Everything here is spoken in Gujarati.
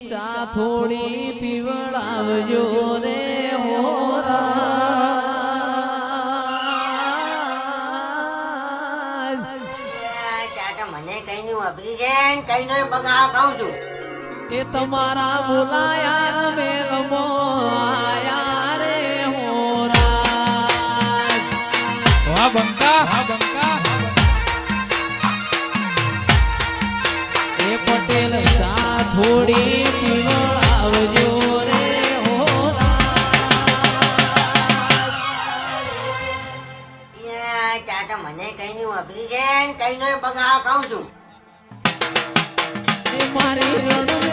ચા થોડી પીવડાવજો રે હોરા ચાચા મને કઈ નું વાપરી છે કઈ નો બગા કહું છું એ તમારા બોલાયા મેલમો આયા રે હોરા વાહ બંકા વાહ બંકા એ પટેલ ચા થોડી પીવડાવજો રે ચાચા મને કઈ નું વાપરી છે કઈ નો બગા કહું છું એ મારી રણ